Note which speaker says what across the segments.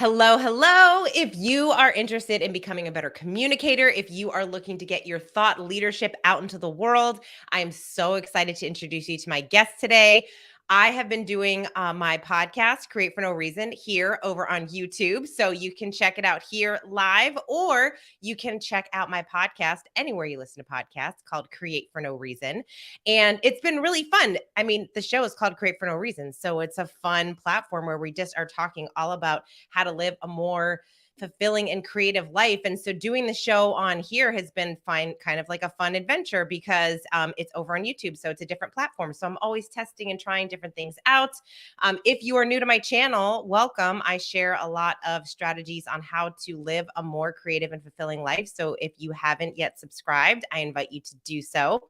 Speaker 1: Hello, hello. If you are interested in becoming a better communicator, if you are looking to get your thought leadership out into the world, I'm so excited to introduce you to my guest today. I have been doing my podcast, Create for No Reason, here over on YouTube. So you can check it out here live, or you can check out my podcast anywhere you listen to podcasts called Create for No Reason. And it's been really fun. I mean, the show is called Create for No Reason. So it's a fun platform where we just are talking all about how to live a more fulfilling and creative life. And so doing the show on here has been fine, kind of like a fun adventure because it's over on YouTube. So it's a different platform. So I'm always testing and trying different things out. If you are new to my channel, welcome. I share a lot of strategies on how to live a more creative and fulfilling life. So if you haven't yet subscribed, I invite you to do so.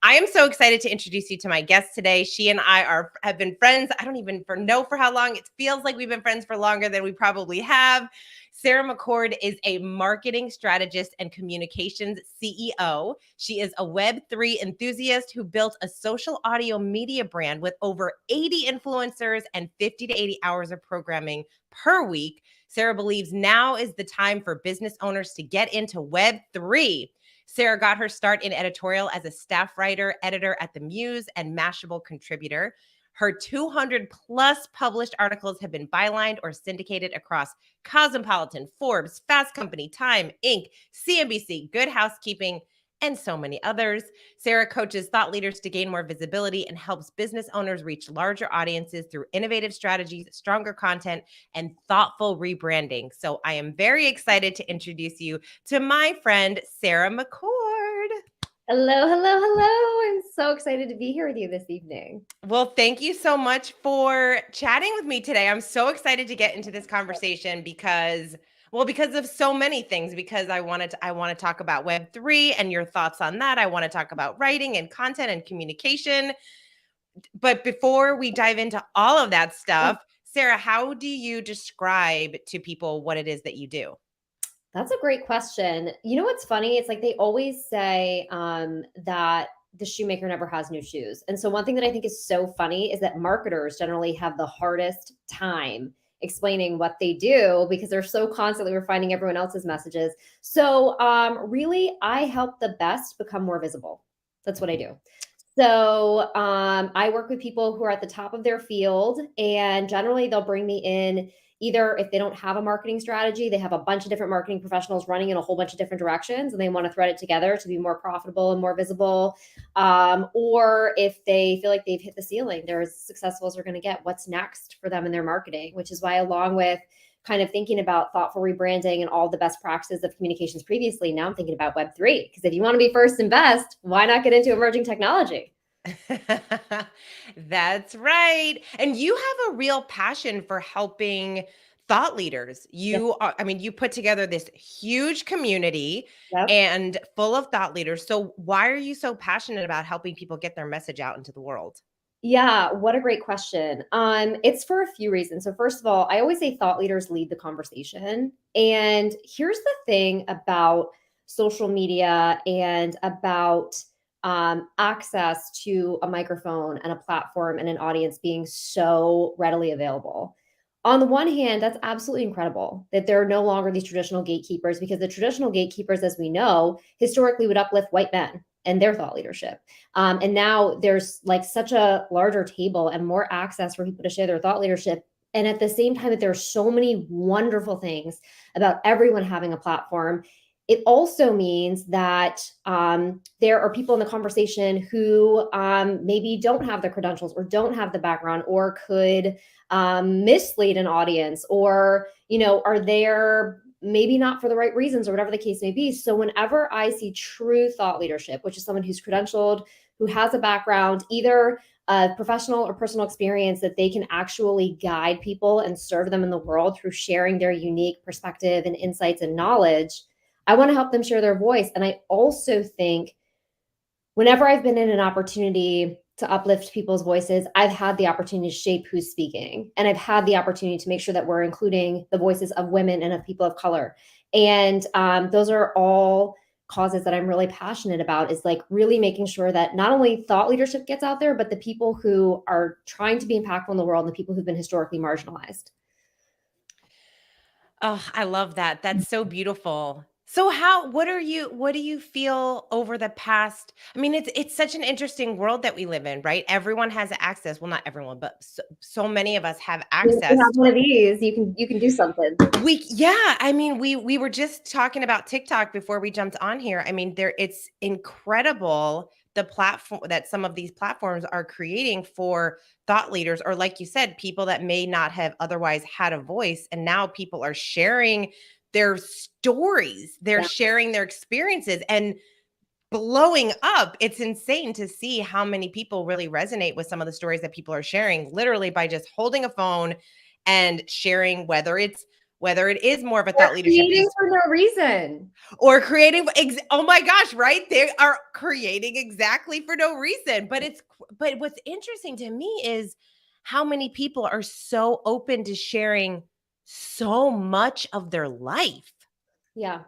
Speaker 1: I am so excited to introduce you to my guest today. She and I have been friends. I don't even know for how long. It feels like we've been friends for longer than we probably have. Sara McCord is a marketing strategist and communications CEO. She is a Web3 enthusiast who built a social audio media brand with over 80 influencers and 50 to 80 hours of programming per week. Sara believes now is the time for business owners to get into Web3. Sara got her start in editorial as a staff writer, editor at The Muse, and Mashable contributor. Her 200 plus published articles have been bylined or syndicated across Cosmopolitan, Forbes, Fast Company, Time, Inc., CNBC, Good Housekeeping, and so many others. Sara coaches thought leaders to gain more visibility and helps business owners reach larger audiences through innovative strategies, stronger content, and thoughtful rebranding. So I am very excited to introduce you to my friend, Sara McCord.
Speaker 2: Hello, hello, hello. I'm so excited to be here with you this evening.
Speaker 1: Well, thank you so much for chatting with me today. I'm so excited to get into this conversation because of so many things, because I want to talk about Web3 and your thoughts on that. I want to talk about writing and content and communication. But before we dive into all of that stuff, Sara, how do you describe to people what it is that you do?
Speaker 2: That's a great question. You know what's funny? It's like they always say that the shoemaker never has new shoes. And so one thing that I think is so funny is that marketers generally have the hardest time explaining what they do because they're so constantly refining everyone else's messages. So really, I help the best become more visible. That's what I do. So I work with people who are at the top of their field, and generally they'll bring me in. Either if they don't have a marketing strategy, they have a bunch of different marketing professionals running in a whole bunch of different directions and they want to thread it together to be more profitable and more visible. Or if they feel like they've hit the ceiling, they're as successful as they're going to get, what's next for them in their marketing, which is why, along with kind of thinking about thoughtful rebranding and all the best practices of communications previously, now I'm thinking about Web3. Because if you want to be first and best, why not get into emerging technology?
Speaker 1: That's right. And you have a real passion for helping thought leaders. You are, I mean, you put together this huge community
Speaker 2: Yep.
Speaker 1: and full of thought leaders. So why are you so passionate about helping people get their message out into the world?
Speaker 2: Yeah, what a great question. It's for a few reasons. So first of all, I always say thought leaders lead the conversation. And here's the thing about social media and about access to a microphone and a platform and an audience being so readily available. On the one hand, that's absolutely incredible that there are no longer these traditional gatekeepers, because the traditional gatekeepers, as we know, historically would uplift white men and their thought leadership. And now there's like such a larger table and more access for people to share their thought leadership. And at the same time, that there are so many wonderful things about everyone having a platform. It also means that there are people in the conversation who maybe don't have the credentials or don't have the background or could mislead an audience, or, are there maybe not for the right reasons or whatever the case may be. So whenever I see true thought leadership, which is someone who's credentialed, who has a background, either a professional or personal experience, that they can actually guide people and serve them in the world through sharing their unique perspective and insights and knowledge, I want to help them share their voice. And I also think whenever I've been in an opportunity to uplift people's voices, I've had the opportunity to shape who's speaking. And I've had the opportunity to make sure that we're including the voices of women and of people of color. And those are all causes that I'm really passionate about, is like really making sure that not only thought leadership gets out there, but the people who are trying to be impactful in the world and the people who've been historically marginalized.
Speaker 1: Oh, I love that. That's so beautiful. So what do you feel over the past I mean, it's such an interesting world that we live in, right? Everyone has access. Well, not everyone, but so many of us have
Speaker 2: If you
Speaker 1: access.
Speaker 2: have one of these, you can do something.
Speaker 1: I mean, we were just talking about TikTok before we jumped on here. I mean, there it's incredible the platform that some of these platforms are creating for thought leaders, or like you said, people that may not have otherwise had a voice, and now people are sharing their stories, they're
Speaker 2: Yeah.
Speaker 1: sharing their experiences and blowing up. It's insane to see how many people really resonate with some of the stories that people are sharing literally by just holding a phone and sharing, whether it is more of a
Speaker 2: Or
Speaker 1: thought leadership
Speaker 2: creating
Speaker 1: piece
Speaker 2: for no reason.
Speaker 1: or creating oh my gosh, right? They are creating exactly for no reason. But what's interesting to me is how many people are so open to sharing so much of their life.
Speaker 2: Yeah.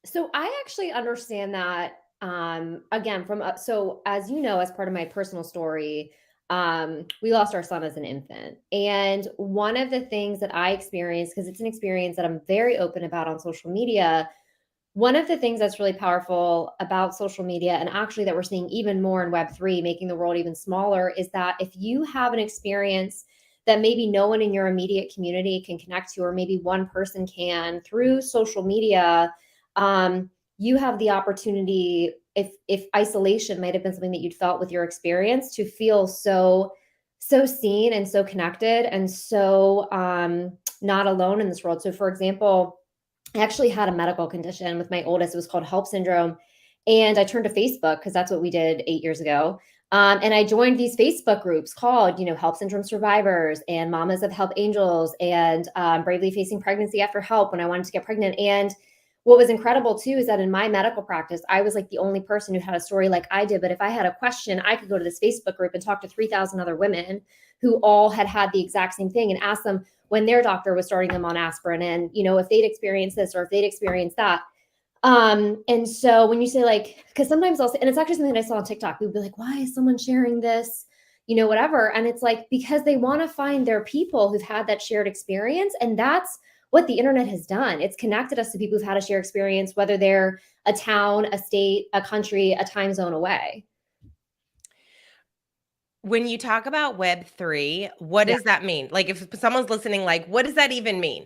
Speaker 2: So I actually understand that, again, from so as you know, as part of my personal story, we lost our son as an infant. And one of the things that I experienced, because it's an experience that I'm very open about on social media, one of the things that's really powerful about social media, and actually that we're seeing even more in Web3, making the world even smaller, is that if you have an experience that maybe no one in your immediate community can connect to, or maybe one person can through social media, you have the opportunity, if isolation might have been something that you'd felt with your experience, to feel so seen and so connected and so not alone in this world. So, for example, I actually had a medical condition with my oldest. It was called HELP syndrome. And I turned to Facebook because that's what we did 8 years ago. And I joined these Facebook groups called, HELP syndrome survivors and Mamas of Help Angels and Bravely Facing Pregnancy After Help when I wanted to get pregnant. And what was incredible too is that in my medical practice, I was like the only person who had a story like I did. But if I had a question, I could go to this Facebook group and talk to 3,000 other women who all had the exact same thing and ask them when their doctor was starting them on aspirin and, if they'd experienced this or if they'd experienced that. And so when you say like, because sometimes I'll say, and it's actually something that I saw on TikTok, we'd be like, why is someone sharing this? Whatever. And it's like, because they want to find their people who've had that shared experience. And that's what the internet has done. It's connected us to people who've had a shared experience, whether they're a town, a state, a country, a time zone away.
Speaker 1: When you talk about Web3, what
Speaker 2: Yeah.
Speaker 1: does that mean? Like, if someone's listening, like, what does that even mean?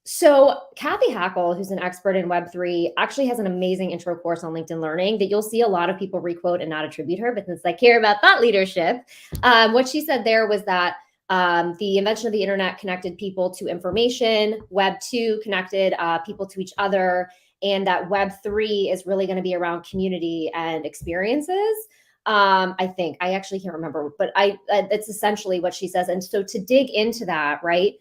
Speaker 2: So Kathy Hackle, who's an expert in Web3, actually has an amazing intro course on LinkedIn Learning that you'll see a lot of people requote and not attribute her. But since I care about thought leadership, what she said there was that the invention of the internet connected people to information. Web2 connected people to each other. And that Web3 is really going to be around community and experiences. I think I actually can't remember, but it's essentially what she says. And so to dig into that, right?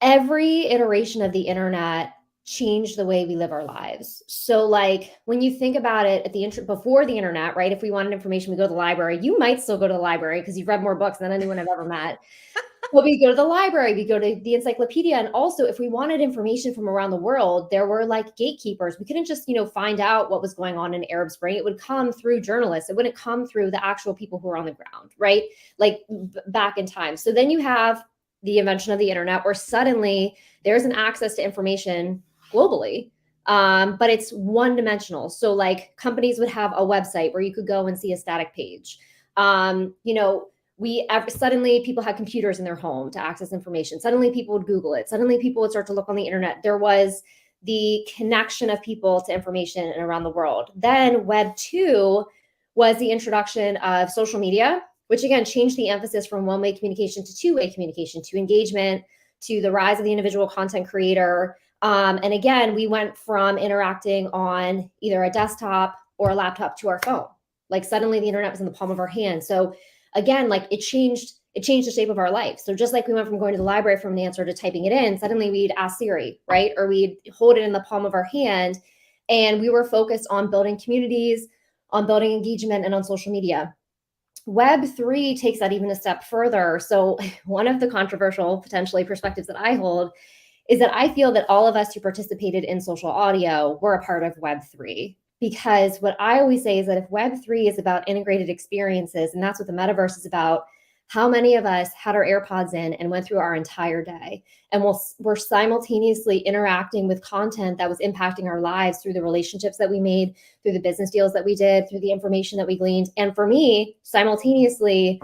Speaker 2: Every iteration of the internet changed the way we live our lives. So like when you think about it at the before the internet, right? If we wanted information, we go to the library. You might still go to the library because you've read more books than anyone I've ever met. But we go to the library, we go to the encyclopedia. And also if we wanted information from around the world, there were like gatekeepers. We couldn't just, find out what was going on in Arab Spring. It would come through journalists. It wouldn't come through the actual people who are on the ground, right? Like back in time. So then you have the invention of the internet where suddenly there's an access to information globally, but it's one dimensional. So like companies would have a website where you could go and see a static page. Suddenly people had computers in their home to access information. Suddenly people would Google it. Suddenly people would start to look on the internet. There was the connection of people to information and around the world. Then Web 2 was the introduction of social media, which again changed the emphasis from one-way communication to two-way communication, to engagement, to the rise of the individual content creator. And again, we went from interacting on either a desktop or a laptop to our phone. Like suddenly the internet was in the palm of our hand. So again, like it changed the shape of our life. So just like we went from going to the library for an answer to typing it in, suddenly we'd ask Siri, right? Or we'd hold it in the palm of our hand. And we were focused on building communities, on building engagement, and on social media. Web3 takes that even a step further. So one of the controversial, potentially perspectives that I hold is that I feel that all of us who participated in social audio were a part of Web3. Because what I always say is that if Web3 is about integrated experiences, and that's what the metaverse is about, how many of us had our AirPods in and went through our entire day and we're simultaneously interacting with content that was impacting our lives through the relationships that we made, through the business deals that we did, through the information that we gleaned. And for me, simultaneously,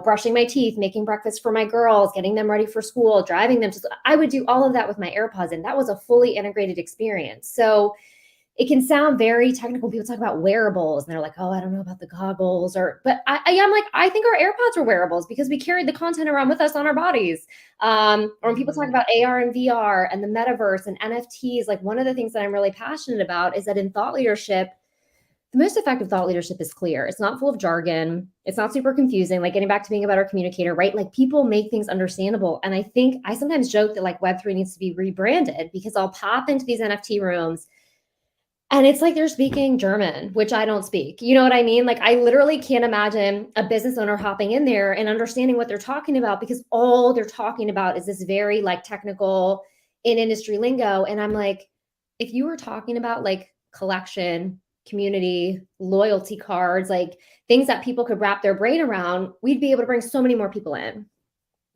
Speaker 2: brushing my teeth, making breakfast for my girls, getting them ready for school, driving them I would do all of that with my AirPods, and that was a fully integrated experience. So it can sound very technical. People talk about wearables and they're like, oh, I don't know about the goggles, but I'm like, I think our AirPods are wearables because we carried the content around with us on our bodies. Or when people talk about AR and VR and the metaverse and NFTs, like one of the things that I'm really passionate about is that in thought leadership, the most effective thought leadership is clear. It's not full of jargon. It's not super confusing, like getting back to being a better communicator, right? Like people make things understandable. And I think I sometimes joke that like Web3 needs to be rebranded because I'll pop into these NFT rooms and it's like they're speaking German, which I don't speak. You know what I mean? Like I literally can't imagine a business owner hopping in there and understanding what they're talking about because all they're talking about is this very like technical in industry lingo. And I'm like, if you were talking about like collection, community, loyalty cards, like things that people could wrap their brain around, we'd be able to bring so many more people in.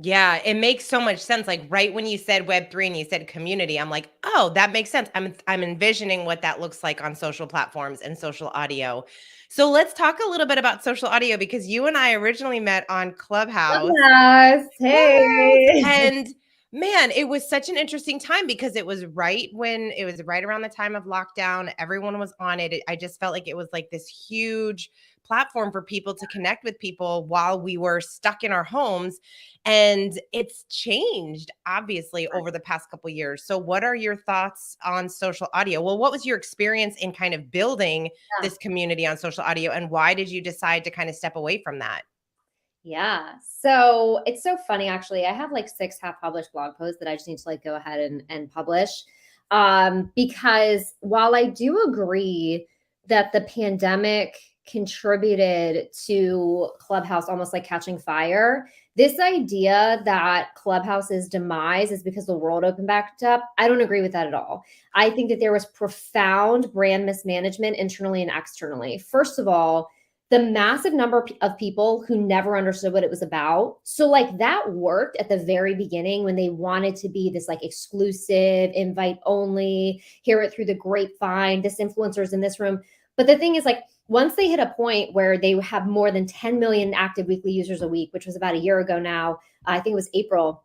Speaker 1: Yeah, it makes so much sense. Like right when you said Web3 and you said community, I'm like, oh, that makes sense. I'm envisioning what that looks like on social platforms and social audio. So let's talk a little bit about social audio because you and I originally met on Clubhouse.
Speaker 2: Yes.
Speaker 1: Yes.
Speaker 2: Hey.
Speaker 1: And man, it was such an interesting time because it was right around the time of lockdown. Everyone was on it. I just felt like it was like this huge platform for people to connect with people while we were stuck in our homes. And it's changed obviously over the past couple years. So what are your thoughts on social audio? Well, what was your experience in kind of building this community on social audio and why did you decide to kind of step away from that?
Speaker 2: Yeah. So it's so funny, actually. I have like 6 half published blog posts that I just need to like go ahead and publish. Because while I do agree that the pandemic contributed to Clubhouse almost like catching fire, this idea that Clubhouse's demise is because the world opened back up, I don't agree with that at all. I think that there was profound brand mismanagement internally and externally. First of all, the massive number of people who never understood what it was about. So like that worked at the very beginning when they wanted to be this like exclusive, invite only, hear it through the grapevine, this influencer's in this room. But the thing is like, once they hit a point where they have more than 10 million active weekly users a week, which was about a year ago now, I think it was April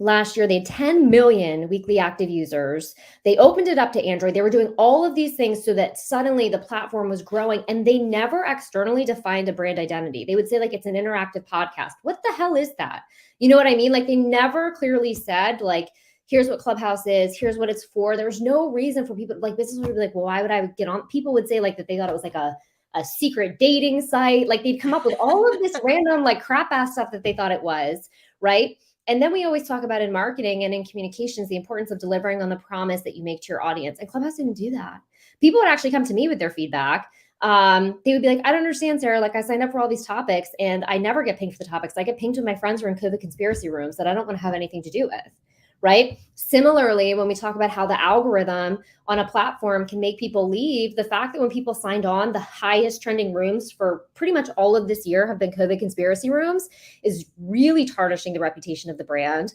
Speaker 2: last year, they had 10 million weekly active users. They opened it up to Android. They were doing all of these things so that suddenly the platform was growing and they never externally defined a brand identity. They would say like, it's an interactive podcast. What the hell is that? You know what I mean? Like they never clearly said like, here's what Clubhouse is, here's what it's for. There was no reason for people, like businesses would be like, well, why would I get on? People would say like that they thought it was like a secret dating site. Like they'd come up with all of this random like crap ass stuff that they thought it was, right? And then we always talk about in marketing and in communications, the importance of delivering on the promise that you make to your audience. And Clubhouse didn't do that. People would actually come to me with their feedback. They would be like, I don't understand, Sarah. Like I signed up for all these topics and I never get pinged for the topics. I get pinged when my friends are in COVID conspiracy rooms that I don't want to have anything to do with. Right. Similarly, when we talk about how the algorithm on a platform can make people leave, the fact that when people signed on, the highest trending rooms for pretty much all of this year have been COVID conspiracy rooms is really tarnishing the reputation of the brand.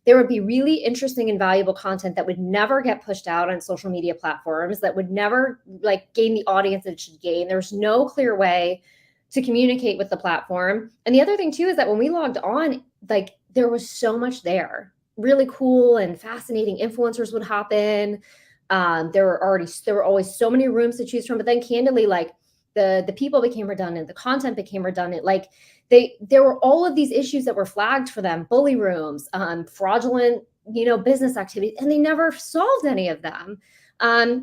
Speaker 2: There would be really interesting and valuable content that would never get pushed out on social media platforms, that would never like gain the audience that it should gain. There's no clear way to communicate with the platform. And the other thing too is that when we logged on, like there was so much there. Really cool and fascinating influencers would hop in. There were always so many rooms to choose from, but then candidly, like the people became redundant, the content became redundant. Like there were all of these issues that were flagged for them, bully rooms, fraudulent, business activity, and they never solved any of them.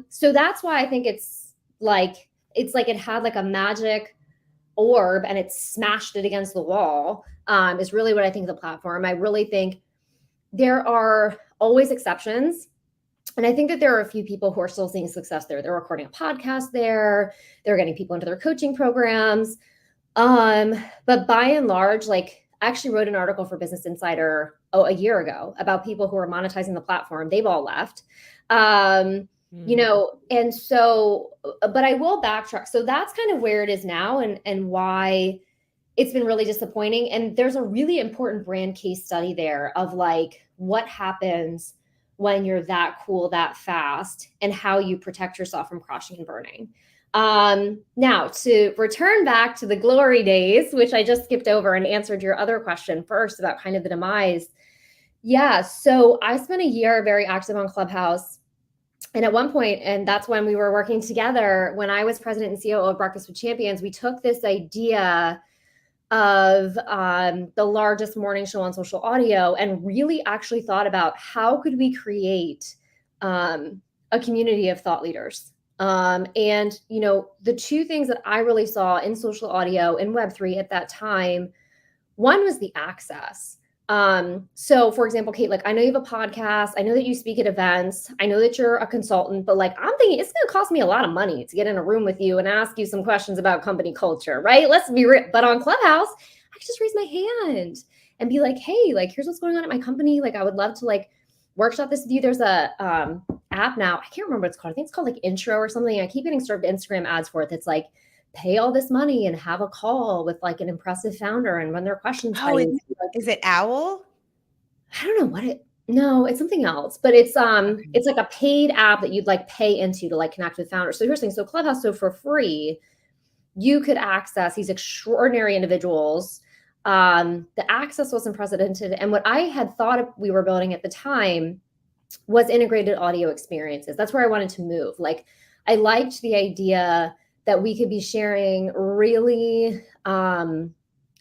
Speaker 2: So that's why I think it's like it had like a magic orb and it smashed it against the wall, is really what I think of the platform. I really think there are always exceptions. And I think that there are a few people who are still seeing success there. They're recording a podcast there. They're getting people into their coaching programs. But by and large, like I actually wrote an article for Business Insider a year ago about people who are monetizing the platform. They've all left. And so, but I will backtrack. So that's kind of where it is now and why it's been really disappointing. And there's a really important brand case study there of like what happens when you're that cool, that fast, and how you protect yourself from crashing and burning. Now, to return back to the glory days, which I just skipped over and answered your other question first about kind of the demise. Yeah, so I spent a year very active on Clubhouse. And at one point, and that's when we were working together, when I was president and CEO of Breakfast with Champions, we took this idea of the largest morning show on social audio and really actually thought about how could we create a community of thought leaders. And, you know, the two things that I really saw in social audio and Web3 at that time, one was the access. So for example, Kate, like I know you have a podcast. I know that you speak at events. I know that you're a consultant, but like I'm thinking it's going to cost me a lot of money to get in a room with you and ask you some questions about company culture, right? Let's be real. But on Clubhouse, I could just raise my hand and be like, hey, like here's what's going on at my company. Like I would love to like workshop this with you. There's a app now. I can't remember what it's called. I think it's called like Intro or something. I keep getting served Instagram ads for it. That's like pay all this money and have a call with like an impressive founder and run their questions.
Speaker 1: Oh, is it Owl?
Speaker 2: I don't know what it, no, it's something else, but it's like a paid app that you'd like pay into to like connect with founders. So here's the thing. So Clubhouse, so for free, you could access these extraordinary individuals. The access was unprecedented. And what I had thought we were building at the time was integrated audio experiences. That's where I wanted to move. Like I liked the idea that we could be sharing really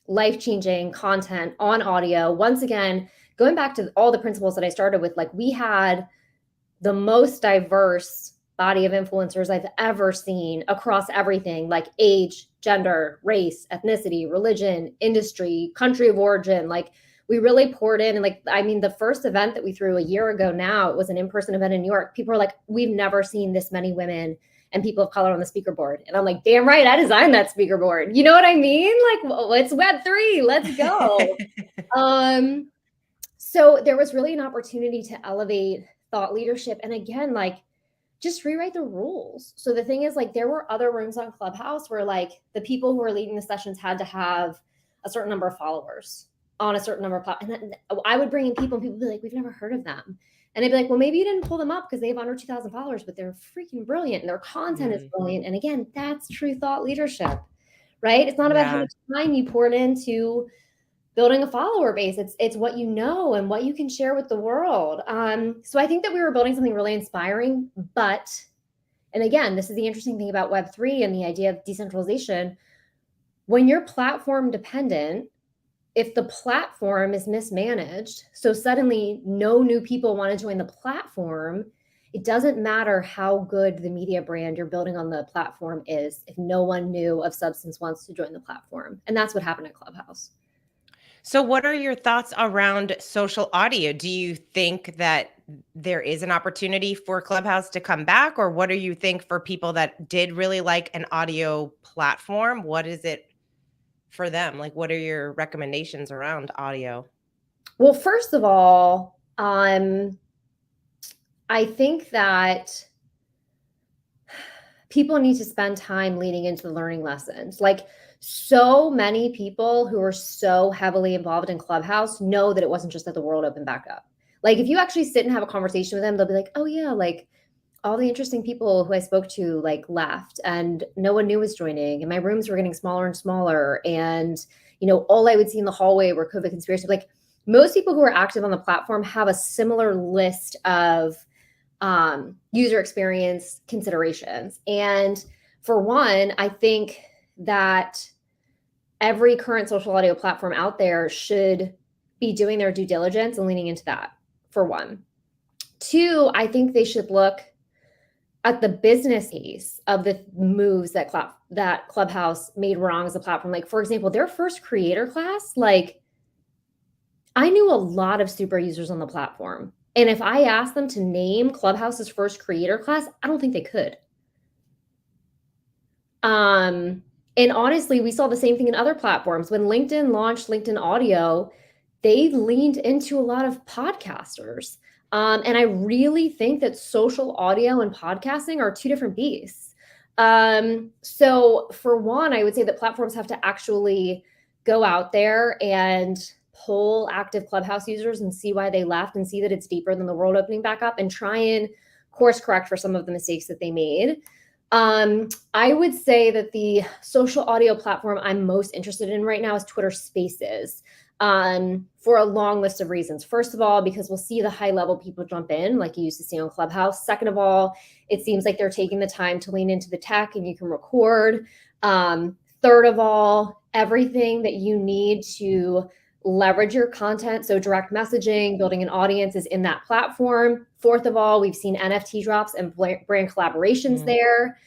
Speaker 2: life-changing content on audio. Once again, going back to all the principles that I started with, like we had the most diverse body of influencers I've ever seen across everything, like age, gender, race, ethnicity, religion, industry, country of origin. Like we really poured in. And like, I mean, the first event that we threw a year ago now, it was an in-person event in New York. People were like, we've never seen this many women and people of color on the speaker board. And I'm like, damn right, I designed that speaker board. You know what I mean? Like, well, it's Web3, let's go. So there was really an opportunity to elevate thought leadership. And again, like just rewrite the rules. So the thing is like, there were other rooms on Clubhouse where like the people who were leading the sessions had to have a certain number of followers on a certain number of platforms. And then I would bring in people and people would be like, we've never heard of them. And they'd be like, well, maybe you didn't pull them up because they have under 2,000 followers, but they're freaking brilliant and their content is brilliant. And again, that's true thought leadership, right? It's not about how much time you poured into building a follower base. It's what you know and what you can share with the world. So I think that we were building something really inspiring, and again, this is the interesting thing about Web3 and the idea of decentralization. When you're platform dependent, if the platform is mismanaged, so suddenly no new people want to join the platform, it doesn't matter how good the media brand you're building on the platform is if no one new of substance wants to join the platform. And that's what happened at Clubhouse.
Speaker 1: So what are your thoughts around social audio? Do you think that there is an opportunity for Clubhouse to come back? Or what do you think for people that did really like an audio platform? What is it for them? Like, what are your recommendations around audio?
Speaker 2: Well, first of all, I think that people need to spend time leaning into the learning lessons. Like so many people who are so heavily involved in Clubhouse know that it wasn't just that the world opened back up. Like if you actually sit and have a conversation with them, they'll be like, oh yeah, like all the interesting people who I spoke to like left and no one new was joining and my rooms were getting smaller and smaller. And, you know, all I would see in the hallway were COVID conspiracy. Like most people who are active on the platform have a similar list of user experience considerations. And for one, I think that every current social audio platform out there should be doing their due diligence and leaning into that, for one. Two, I think they should look at the business case of the moves that Clubhouse made wrong as a platform. Like, for example, their first creator class, like, I knew a lot of super users on the platform. And if I asked them to name Clubhouse's first creator class, I don't think they could. And honestly, we saw the same thing in other platforms. When LinkedIn launched LinkedIn Audio, they leaned into a lot of podcasters. And I really think that social audio and podcasting are two different beasts. So for one, I would say that platforms have to actually go out there and poll active Clubhouse users and see why they left and see that it's deeper than the world opening back up and try and course correct for some of the mistakes that they made. I would say that the social audio platform I'm most interested in right now is Twitter Spaces, for a long list of reasons. First of all, because we'll see the high level people jump in like you used to see on Clubhouse. Second of all, it seems like they're taking the time to lean into the tech and you can record. Third of all, everything that you need to leverage your content, so direct messaging, building an audience, is in that platform. Fourth of all, we've seen NFT drops and brand collaborations there.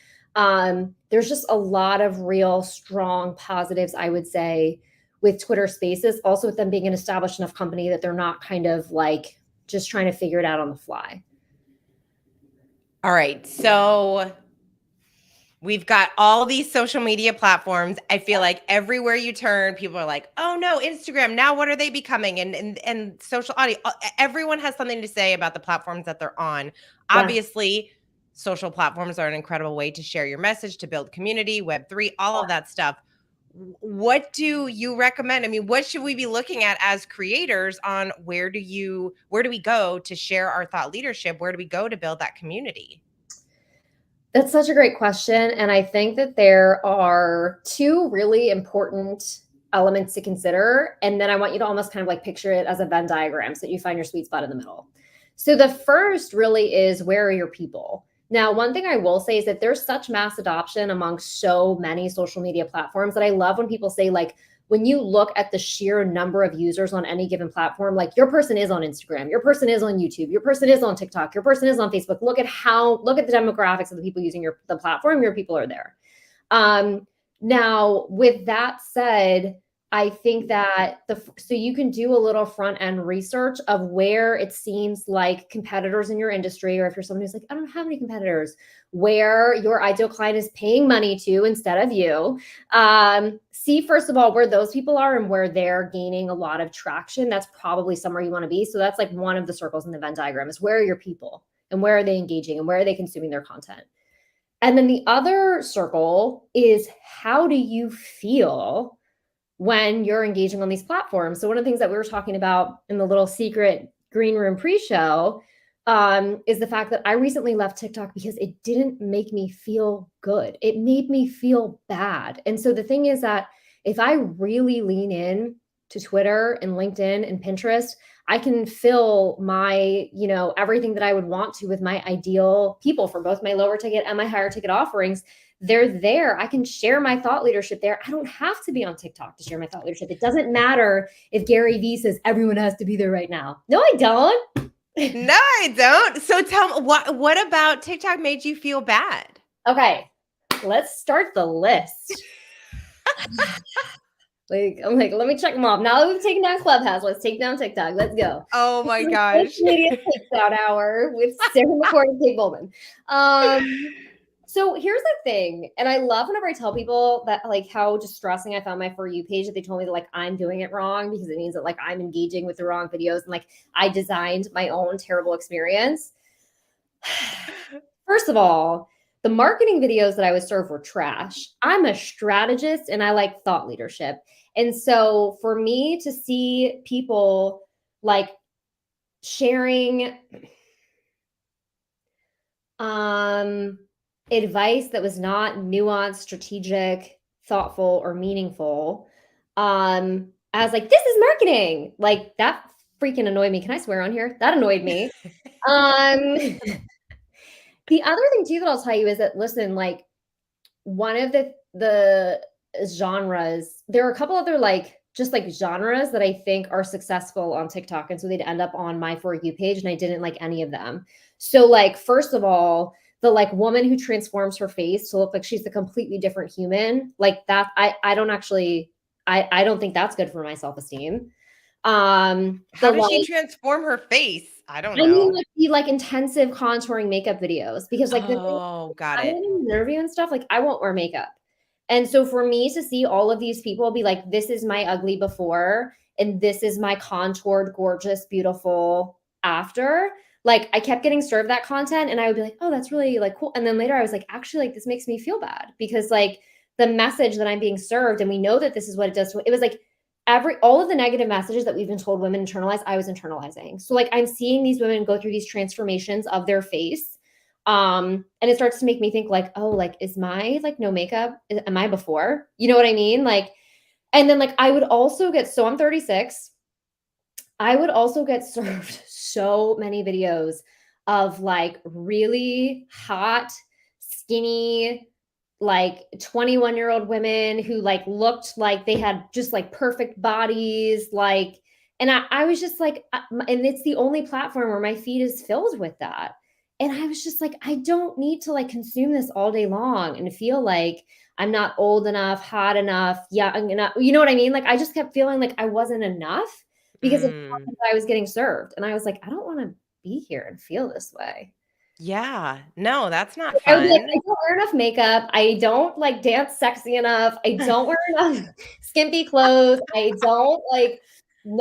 Speaker 2: There's just a lot of real strong positives, I would say, with Twitter Spaces. Also with them being an established enough company that they're not kind of like just trying to figure it out on the fly.
Speaker 1: All right. So we've got all these social media platforms. I feel like everywhere you turn, people are like, oh no, Instagram, now what are they becoming? And social audio. Everyone has something to say about the platforms that they're on. Yeah. Obviously, social platforms are an incredible way to share your message, to build community, Web3, all of that stuff. What do you recommend? I mean, what should we be looking at as creators on where do we go to share our thought leadership? Where do we go to build that community?
Speaker 2: That's such a great question. And I think that there are two really important elements to consider. And then I want you to almost kind of like picture it as a Venn diagram so that you find your sweet spot in the middle. So the first really is, where are your people? Now, one thing I will say is that there's such mass adoption among so many social media platforms that I love when people say, like, when you look at the sheer number of users on any given platform, like your person is on Instagram, your person is on YouTube, your person is on TikTok, your person is on Facebook. Look at the demographics of the people using the platform, your people are there. Now, with that said, I think that so you can do a little front end research of where it seems like competitors in your industry, or if you're someone who's like, I don't have any competitors, where your ideal client is paying money to instead of you. See, first of all, where those people are and where they're gaining a lot of traction. That's probably somewhere you want to be. So that's like one of the circles in the Venn diagram, is where are your people and where are they engaging and where are they consuming their content? And then the other circle is, how do you feel when you're engaging on these platforms? So one of the things that we were talking about in the little secret green room pre-show is the fact that I recently left TikTok because it didn't make me feel good. It made me feel bad. And so the thing is that if I really lean in to Twitter and LinkedIn and Pinterest, I can fill my, everything that I would want to with my ideal people for both my lower ticket and my higher ticket offerings. They're there. I can share my thought leadership there. I don't have to be on TikTok to share my thought leadership. It doesn't matter if Gary Vee says everyone has to be there right now. No, I don't.
Speaker 1: No, I don't. So tell me, what about TikTok made you feel bad?
Speaker 2: Okay, let's start the list. I'm like, let me check them off. Now that we've taken down Clubhouse, let's take down TikTok. Let's go.
Speaker 1: Oh my gosh.
Speaker 2: Media Takedown Hour with Sara McCord and Kate Bowman. So here's the thing, and I love whenever I tell people that, like, how distressing I found my For You page, that they told me that, like, I'm doing it wrong, because it means that, like, I'm engaging with the wrong videos and, like, I designed my own terrible experience. First of all, the marketing videos that I would serve were trash. I'm a strategist and I like thought leadership. And so for me to see people like sharing advice that was not nuanced, strategic, thoughtful, or meaningful, as like, this is marketing, like, that freaking annoyed me. Can I swear on here? That annoyed me. The other thing too that I'll tell you is that, listen, like, one of the genres, there are a couple other just genres that I think are successful on TikTok. And so they'd end up on my For You page, and I didn't like any of them. So, like, first of all, the woman who transforms her face to look like she's a completely different human, like that, I don't think that's good for my self-esteem.
Speaker 1: How does she transform her face? I don't know. I mean,
Speaker 2: the intensive contouring makeup videos, because got it. In an interview and stuff, like, I won't wear makeup. And so for me to see all of these people be like, this is my ugly before, and this is my contoured, gorgeous, beautiful after, like, I kept getting served that content, and I would be like, oh, that's really cool. And then later I was like, actually, this makes me feel bad, because the message that I'm being served, and we know that this is what it does to, it was like, all of the negative messages that we've been told women internalize, I was internalizing. So like I'm seeing these women go through these transformations of their face. And it starts to make me think like, oh, like, is my like no makeup? Am I before? You know what I mean? Like, and then like I would also get, so I'm 36. I would also get served so many videos of like really hot, skinny, like 21-year-old women who like looked like they had just like perfect bodies. Like, and I was just like, and it's the only platform where my feed is filled with that. And I was just like, I don't need to like consume this all day long and feel like I'm not old enough, hot enough, young enough. You know what I mean? Like, I just kept feeling like I wasn't enough because of
Speaker 1: Mm.
Speaker 2: I was getting served. And I was like, I don't want to be here and feel this way.
Speaker 1: Yeah. No, that's not
Speaker 2: I was like,
Speaker 1: fun.
Speaker 2: I don't wear enough makeup. I don't like dance sexy enough. I don't wear enough skimpy clothes. I don't like,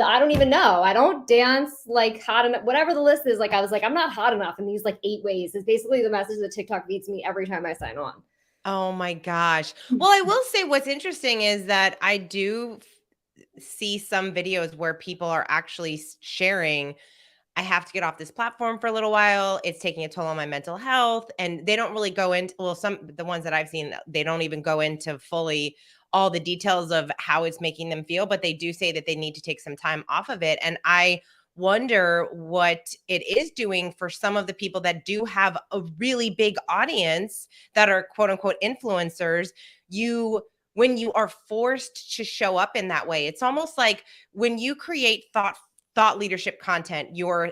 Speaker 2: I don't even know. I don't dance like hot enough, whatever the list is. Like, I was like, I'm not hot enough in these like 8 ways is basically the message that TikTok feeds me every time I sign on.
Speaker 1: Oh my gosh. Well, I will say what's interesting is that I do see some videos where people are actually sharing, I have to get off this platform for a little while. It's taking a toll on my mental health. And they don't really go into, well, some, the ones that I've seen, they don't even go into fully all the details of how it's making them feel, but they do say that they need to take some time off of it. And I wonder what it is doing for some of the people that do have a really big audience that are quote unquote influencers. When you are forced to show up in that way, it's almost like when you create thought leadership content, you're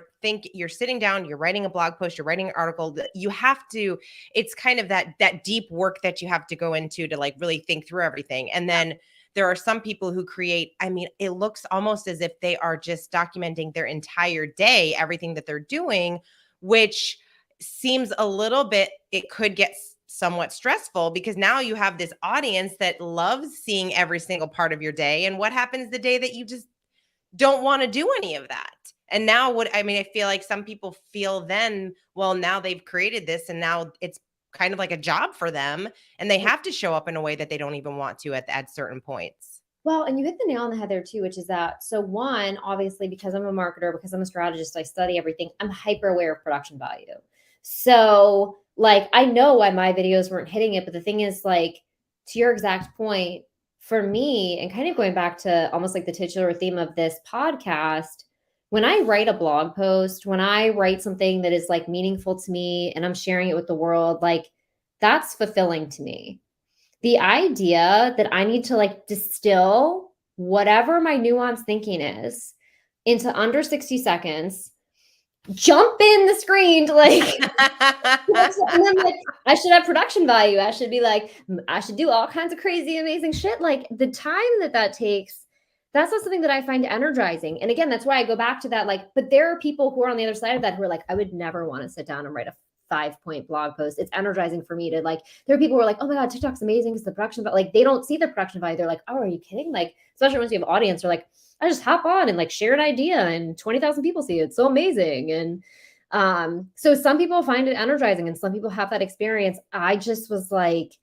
Speaker 1: sitting down, you're writing a blog post, you're writing an article, that you have to, it's kind of that deep work that you have to go into to like really think through everything. And then there are some people who create, I mean, it looks almost as if they are just documenting their entire day, everything that they're doing, which seems a little bit, it could get somewhat stressful because now you have this audience that loves seeing every single part of your day. And what happens the day that you just don't want to do any of that? And now I feel like some people feel then, well, now they've created this and now it's kind of like a job for them and they have to show up in a way that they don't even want to at certain points.
Speaker 2: Well, and you hit the nail on the head there too, which is that, so one, obviously, because I'm a marketer, because I'm a strategist, I study everything, I'm hyper aware of production value. So like, I know why my videos weren't hitting it, but the thing is like, to your exact point, for me, and kind of going back to almost like the titular theme of this podcast, when I write a blog post, when I write something that is like meaningful to me and I'm sharing it with the world, like that's fulfilling to me. The idea that I need to like distill whatever my nuanced thinking is into under 60 seconds, jump in the screen to like, and then like, I should have production value. I should be like, I should do all kinds of crazy, amazing shit. Like the time that takes, that's not something that I find energizing. And again, that's why I go back to that. Like, but there are people who are on the other side of that who are like, I would never want to sit down and write a 5-point blog post. It's energizing for me to like, there are people who are like, oh my God, TikTok's amazing because the production, but like, they don't see the production value. They're like, oh, are you kidding? Like, especially once you have audience, they're like, I just hop on and like share an idea and 20,000 people see it. It's so amazing. And so some people find it energizing and some people have that experience. I just was like,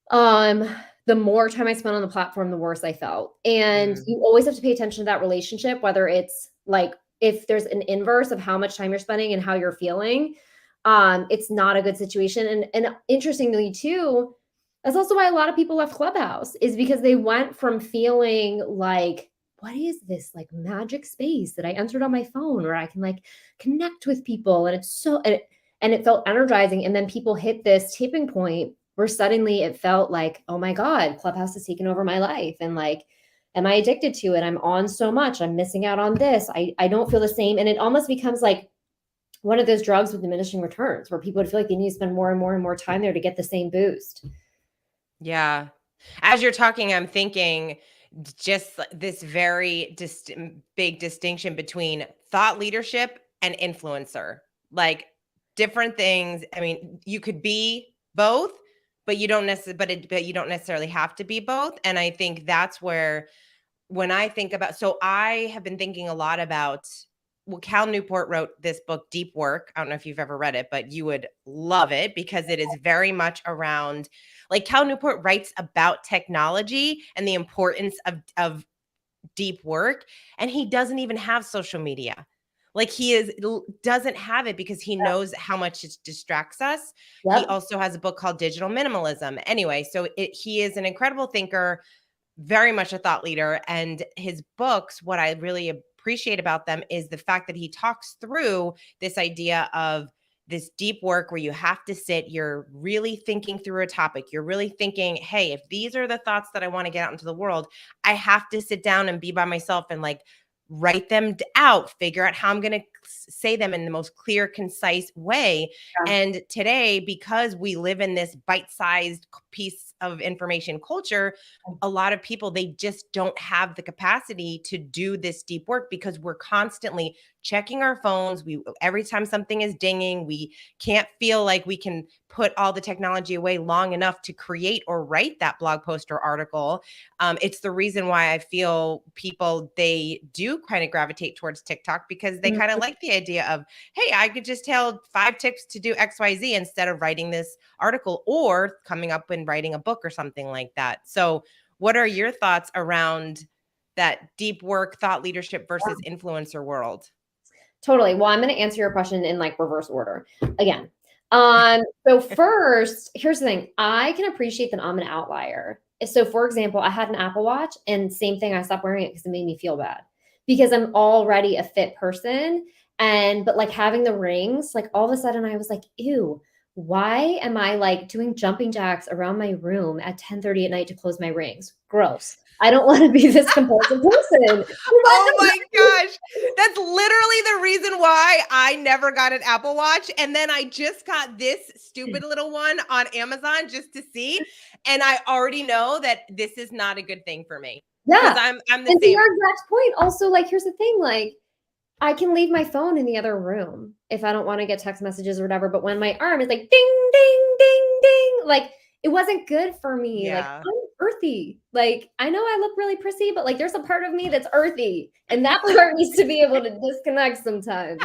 Speaker 2: the more time I spent on the platform, the worse I felt. And
Speaker 1: Mm.
Speaker 2: you always have to pay attention to that relationship, whether it's like, if there's an inverse of how much time you're spending and how you're feeling, it's not a good situation. And interestingly too, that's also why a lot of people left Clubhouse, is because they went from feeling like, what is this like magic space that I entered on my phone where I can like connect with people, and it's so, and it felt energizing. And then people hit this tipping point where suddenly it felt like, oh my God, Clubhouse has taken over my life. And like, am I addicted to it? I'm on so much. I'm missing out on this. I don't feel the same. And it almost becomes like one of those drugs with diminishing returns where people would feel like they need to spend more and more and more time there to get the same boost.
Speaker 1: Yeah. As you're talking, I'm thinking just this very big distinction between thought leadership and influencer. Like different things. I mean, you could be both, but you don't necessarily but you don't necessarily have to be both. And I think that's where when I think about, so I have been thinking a lot about, well, Cal Newport wrote this book, Deep Work. I don't know if you've ever read it, but you would love it because it is very much around, like Cal Newport writes about technology and the importance of deep work, and he doesn't even have social media. Like doesn't have it because he knows how much it distracts us. He
Speaker 2: Yep.
Speaker 1: also has a book called Digital Minimalism. Anyway, so he is an incredible thinker, very much a thought leader. And his books, what I really appreciate about them is the fact that he talks through this idea of this deep work where you have to sit, you're really thinking through a topic. You're really thinking, hey, if these are the thoughts that I want to get out into the world, I have to sit down and be by myself and like write them out, figure out how I'm going to say them in the most clear, concise way.
Speaker 2: Yeah.
Speaker 1: And today, because we live in this bite-sized piece of information culture, a lot of people, they just don't have the capacity to do this deep work because we're constantly checking our phones. Every time something is dinging, we can't feel like we can put all the technology away long enough to create or write that blog post or article. It's the reason why I feel people, they do kind of gravitate towards TikTok because they kind of like the idea of, hey, I could just tell 5 tips to do XYZ instead of writing this article or coming up and writing a book or something like that. So what are your thoughts around that deep work, thought leadership versus influencer world?
Speaker 2: Totally. Well, I'm going to answer your question in like reverse order again. So first, here's the thing. I can appreciate that I'm an outlier. So for example, I had an Apple Watch and same thing, I stopped wearing it because it made me feel bad because I'm already a fit person. But like having the rings, like all of a sudden I was like, ew, why am I like doing jumping jacks around my room at 10:30 at night to close my rings? Gross. I don't want to be this compulsive person.
Speaker 1: Oh my gosh. That's literally the reason why I never got an Apple Watch. And then I just got this stupid little one on Amazon just to see. And I already know that this is not a good thing for me. Because
Speaker 2: Yeah.
Speaker 1: I'm the
Speaker 2: And to
Speaker 1: same.
Speaker 2: your exact point, also, like, here's the thing, like, I can leave my phone in the other room if I don't want to get text messages or whatever. But when my arm is like ding, ding, ding, ding, like it wasn't good for me. Like
Speaker 1: Yeah.
Speaker 2: I'm earthy. Like I know I look really prissy, but like there's a part of me that's earthy. And that part needs to be able to disconnect sometimes.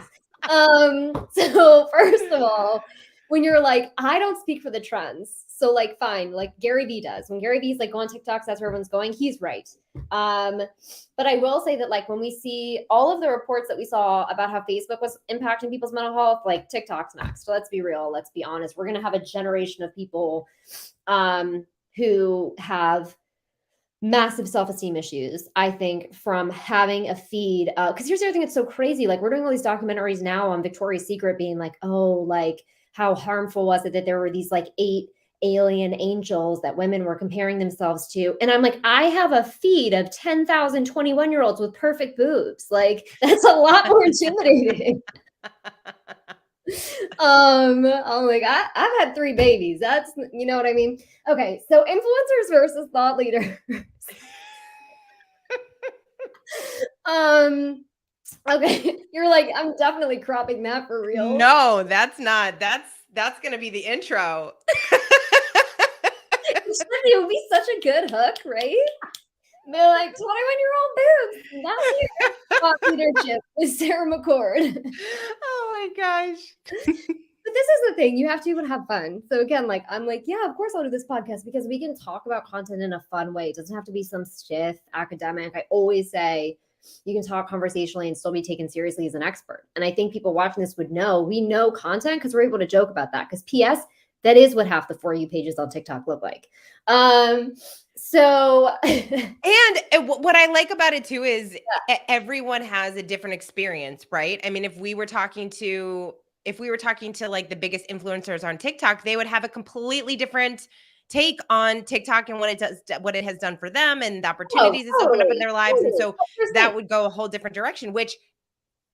Speaker 2: So first of all, when you're like, I don't speak for the trends. So like fine, like Gary Vee does. When Gary Vee's like go on TikToks, that's where everyone's going, he's right. But I will say that like when we see all of the reports that we saw about how Facebook was impacting people's mental health, like TikTok's next. So let's be real, let's be honest. We're gonna have a generation of people who have massive self-esteem issues, I think, from having a feed. Because here's the other thing that's so crazy. Like we're doing all these documentaries now on Victoria's Secret being like, oh, like how harmful was it that there were these like 8 alien angels that women were comparing themselves to. And I'm like, I have a feed of 10,000 21-year-olds with perfect boobs. Like that's a lot more intimidating. I'm like, I've had 3 babies. That's, you know what I mean? Okay. So influencers versus thought leaders. Okay. You're like, I'm definitely cropping that for real.
Speaker 1: No, that's not. That's gonna be the intro.
Speaker 2: It would be such a good hook, right? They're like 21-year-old boobs. Now here, thought leadership with Sara McCord.
Speaker 1: Oh my gosh.
Speaker 2: But this is the thing, you have to even have fun. So again, like I'm like, yeah, of course I'll do this podcast because we can talk about content in a fun way. It doesn't have to be some stiff academic. I always say you can talk conversationally and still be taken seriously as an expert. And I think people watching this would know we know content because we're able to joke about that. Because PS, that is what half the For You pages on TikTok look like. So
Speaker 1: And what I like about it too is everyone has a different experience, right? I mean, if we were talking to like the biggest influencers on TikTok, they would have a completely different take on TikTok and what it has done for them and the opportunities it's opened up in their lives. And so that would go a whole different direction, which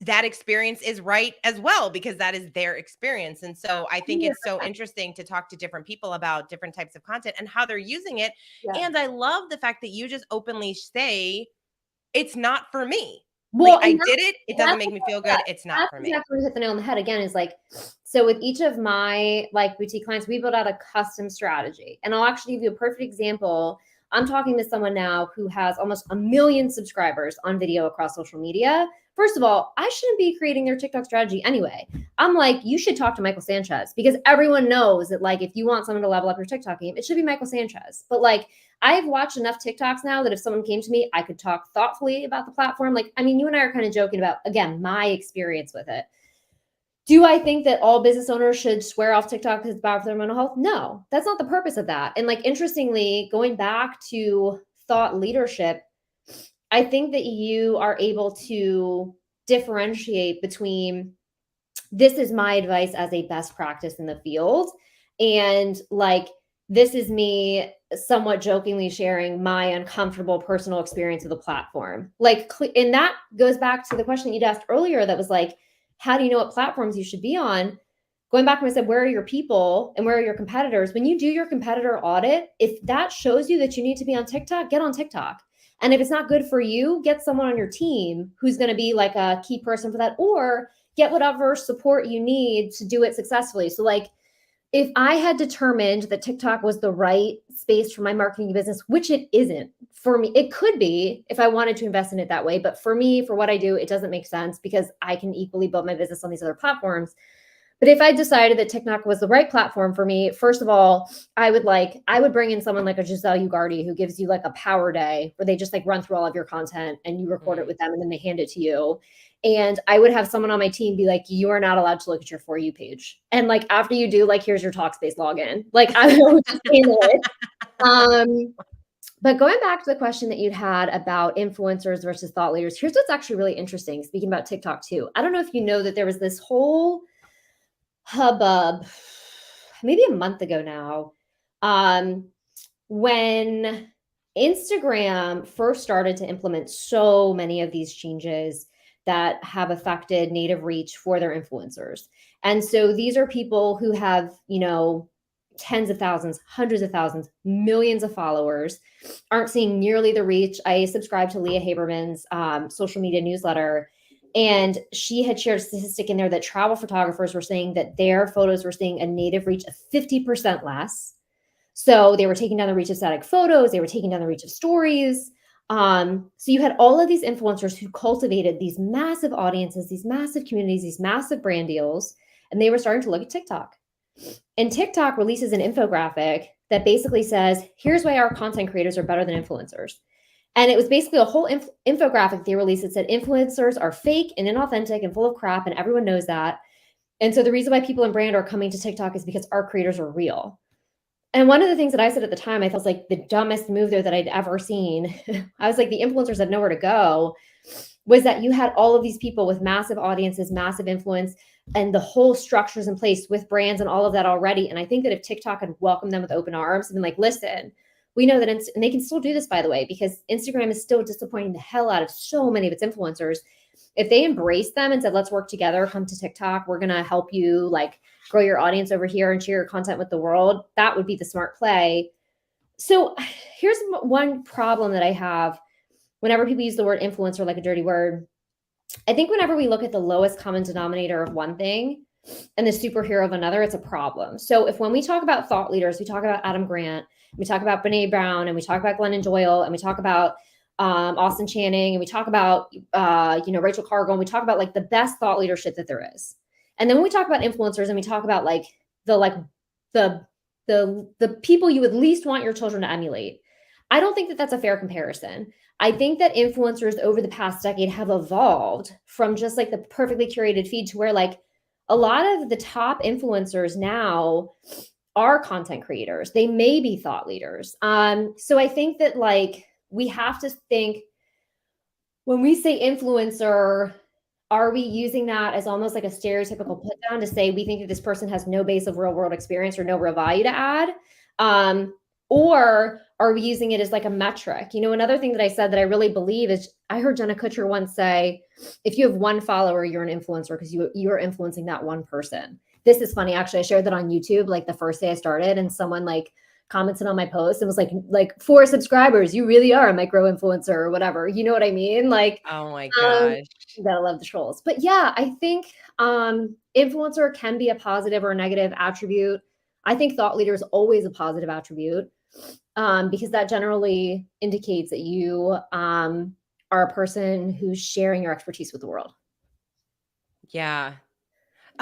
Speaker 1: that experience is right as well, because that is their experience. And so I think it's so interesting to talk to different people about different types of content and how they're using it.
Speaker 2: Yeah.
Speaker 1: And I love the fact that you just openly say, it's not for me.
Speaker 2: Well,
Speaker 1: like, I did it. It doesn't make me feel good. It's not for me.
Speaker 2: Exactly what hit the nail on the head again is like, so with each of my like boutique clients, we build out a custom strategy. And I'll actually give you a perfect example. I'm talking to someone now who has almost 1 million subscribers on video across social media. First of all, I shouldn't be creating their TikTok strategy anyway. I'm like, you should talk to Michael Sanchez, because everyone knows that, like, if you want someone to level up your TikTok game, it should be Michael Sanchez. But like, I've watched enough TikToks now that if someone came to me, I could talk thoughtfully about the platform. Like, I mean, you and I are kind of joking about, again, my experience with it. Do I think that all business owners should swear off TikTok because it's bad for their mental health? No, that's not the purpose of that. And like, interestingly, going back to thought leadership, I think that you are able to differentiate between, this is my advice as a best practice in the field, and like, this is me somewhat jokingly sharing my uncomfortable personal experience of the platform. Like, and that goes back to the question you'd asked earlier that was like, how do you know what platforms you should be on? Going back when I said, where are your people and where are your competitors? When you do your competitor audit, if that shows you that you need to be on TikTok, get on TikTok. And if it's not good for you, get someone on your team who's going to be like a key person for that, or get whatever support you need to do it successfully. So like, if I had determined that TikTok was the right space for my marketing business, which it isn't for me, it could be if I wanted to invest in it that way. But for me, for what I do, it doesn't make sense because I can equally build my business on these other platforms. But if I decided that TikTok was the right platform for me, first of all, I would bring in someone like a Giselle Ugardi who gives you like a power day where they just like run through all of your content and you record it with them and then they hand it to you. And I would have someone on my team be like, you are not allowed to look at your For You page. And like, after you do, like, here's your Talkspace login. Like, I would just handle it. But going back to the question that you'd had about influencers versus thought leaders, here's what's actually really interesting, speaking about TikTok too. I don't know if you know that there was this whole hubbub maybe a month ago now, when Instagram first started to implement so many of these changes that have affected native reach for their influencers. And so these are people who have, tens of thousands, hundreds of thousands, millions of followers, aren't seeing nearly the reach. I subscribe to Leah Haberman's social media newsletter, and she had shared a statistic in there that travel photographers were saying that their photos were seeing a native reach of 50% less. So they were taking down the reach of static photos. They were taking down the reach of stories. So you had all of these influencers who cultivated these massive audiences, these massive communities, these massive brand deals, and they were starting to look at TikTok. And TikTok releases an infographic that basically says, here's why our content creators are better than influencers. And it was basically a whole infographic they released that said influencers are fake and inauthentic and full of crap, and everyone knows that. And so the reason why people in brand are coming to TikTok is because our creators are real. And one of the things that I said at the time, I thought was like the dumbest move there that I'd ever seen. I was like, the influencers had nowhere to go, was that you had all of these people with massive audiences, massive influence, and the whole structures in place with brands and all of that already. And I think that if TikTok had welcomed them with open arms and been like, listen, we know that, and they can still do this, by the way, because Instagram is still disappointing the hell out of so many of its influencers. If they embraced them and said, let's work together, come to TikTok, we're going to help you like grow your audience over here and share your content with the world, that would be the smart play. So here's one problem that I have whenever people use the word influencer like a dirty word. I think whenever we look at the lowest common denominator of one thing and the superhero of another, it's a problem. So if when we talk about thought leaders, we talk about Adam Grant, we talk about Brene Brown, and we talk about Glennon Doyle, and we talk about Austin Channing, and we talk about Rachel Cargill, and we talk about like the best thought leadership that there is. And then when we talk about influencers and we talk about like the people you would least want your children to emulate, I don't think that that's a fair comparison. I think that influencers over the past decade have evolved from just like the perfectly curated feed to where like a lot of the top influencers now are content creators. They may be thought leaders. So I think that like we have to think, when we say influencer, are we using that as almost like a stereotypical put down to say we think that this person has no base of real world experience or no real value to add? Or are we using it as like a metric? Another thing that I said that I really believe is, I heard Jenna Kutcher once say, if you have one follower, you're an influencer because you're influencing that one person. This is funny. Actually, I shared that on YouTube, like the first day I started, and someone like commented on my post and was like 4 subscribers, you really are a micro influencer or whatever. You know what I mean? Like,
Speaker 1: oh my gosh.
Speaker 2: You gotta love the trolls. But yeah, I think influencer can be a positive or a negative attribute. I think thought leader is always a positive attribute. because that generally indicates that you are a person who's sharing your expertise with the world.
Speaker 1: Yeah.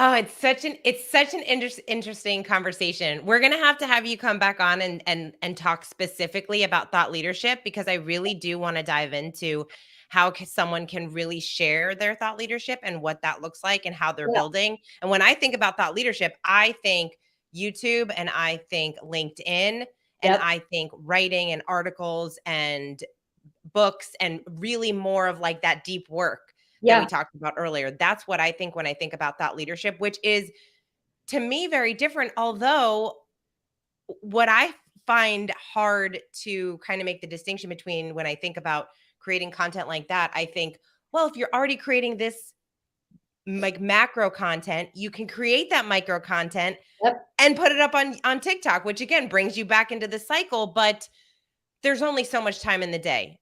Speaker 1: Oh, it's such an interesting conversation. We're gonna have to have you come back on and talk specifically about thought leadership because I really do want to dive into how someone can really share their thought leadership and what that looks like and how they're
Speaker 2: Yeah.
Speaker 1: building. And when I think about thought leadership, I think YouTube and I think LinkedIn and
Speaker 2: Yep.
Speaker 1: I think writing and articles and books and really more of like that deep work that we
Speaker 2: Yeah.
Speaker 1: talked about earlier. That's what I think when I think about thought leadership, which is to me very different. Although, what I find hard to kind of make the distinction between when I think about creating content like that, I think, well, if you're already creating this like macro content, you can create that micro content
Speaker 2: Yep.
Speaker 1: and put it up on TikTok, which again brings you back into the cycle, but there's only so much time in the day.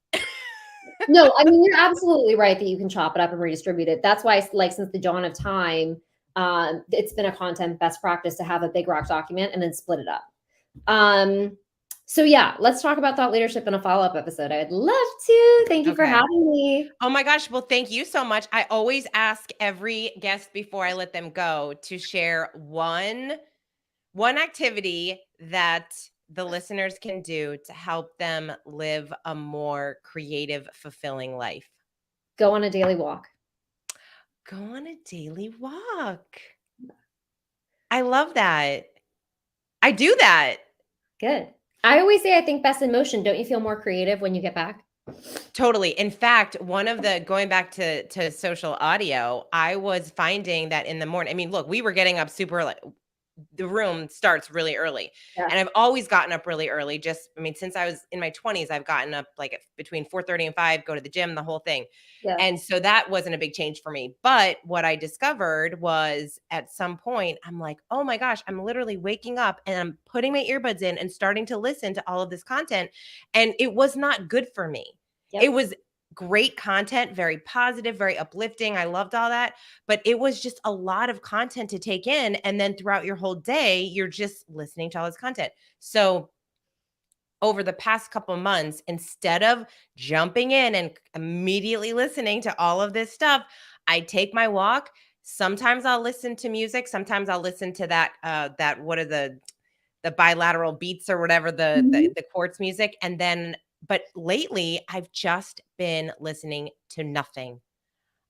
Speaker 2: No, I mean, you're absolutely right that you can chop it up and redistribute it. That's why, like, since the dawn of time, it's been a content best practice to have a big rock document and then split it up. So yeah, let's talk about thought leadership in a follow-up episode. I'd love to. Thank you for
Speaker 1: Okay.
Speaker 2: having me.
Speaker 1: Oh my gosh. Well, thank you so much. I always ask every guest before I let them go to share one activity that the listeners can do to help them live a more creative, fulfilling life.
Speaker 2: Go on a daily walk.
Speaker 1: Go on a daily walk. I love that. I do that.
Speaker 2: Good. I always say I think best in motion. Don't you feel more creative when you get back?
Speaker 1: Totally. In fact, one of the going back to social audio, I was finding that in the morning. I mean, look, we were getting up super like the room starts really early.
Speaker 2: Yeah.
Speaker 1: And I've always gotten up really early. Just, I mean, since I was in my 20s, I've gotten up like between 4:30 and 5, go to the gym, the whole thing.
Speaker 2: Yeah.
Speaker 1: And so that wasn't a big change for me. But what I discovered was at some point, I'm like, oh my gosh, I'm literally waking up and I'm putting my earbuds in and starting to listen to all of this content. And it was not good for me. It
Speaker 2: Yep.
Speaker 1: was great content, very positive, very uplifting. I loved all that, but it was just a lot of content to take in. And then throughout your whole day, you're just listening to all this content. So over the past couple of months, instead of jumping in and immediately listening to all of this stuff, I take my walk. Sometimes I'll listen to music. Sometimes I'll listen to that what are the bilateral beats or whatever
Speaker 2: Mhm.
Speaker 1: the quartz music. And then, but lately I've just been listening to nothing.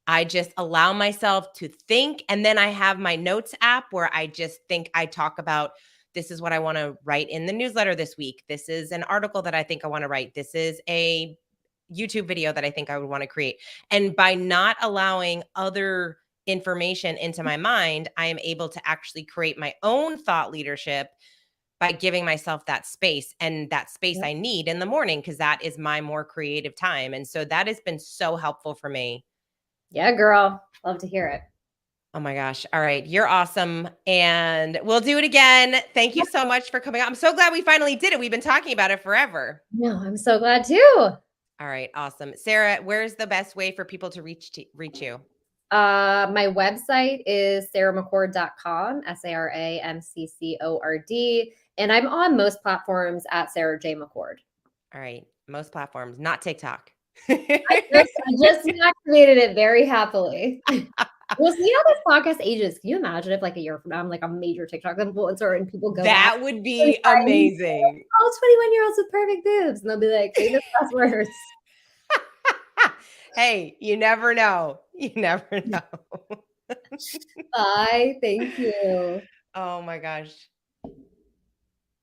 Speaker 1: I just allow myself to think. And then I have my notes app where I just think I talk about this is what I want to write in the newsletter this week. This is an article that I think I want to write. This is a YouTube video that I think I would want to create. And by not allowing other information into my mind, I am able to actually create my own thought leadership by giving myself that space and that space
Speaker 2: Yep.
Speaker 1: I need in the morning because that is my more creative time. And so that has been so helpful for me.
Speaker 2: Yeah, girl. Love to hear it.
Speaker 1: Oh my gosh. All right. You're awesome. And we'll do it again. Thank you so much for coming on. I'm so glad we finally did it. We've been talking about it forever.
Speaker 2: No, I'm so glad too.
Speaker 1: All right. Awesome. Sarah, where's the best way for people to reach you?
Speaker 2: My website is saramccord.com, SARAMCCORD. And I'm on most platforms at Sarah J. McCord.
Speaker 1: All right. Most platforms, not TikTok.
Speaker 2: I just deactivated it very happily. We'll see how this podcast ages. Can you imagine if like a year from now I'm like a major TikTok influencer and people go back
Speaker 1: That would
Speaker 2: and
Speaker 1: be
Speaker 2: find me,
Speaker 1: amazing.
Speaker 2: oh, 21-year-olds with perfect boobs. And they'll be like, famous passwords.
Speaker 1: Hey, you never know. You never know.
Speaker 2: Bye. Thank you.
Speaker 1: Oh my gosh.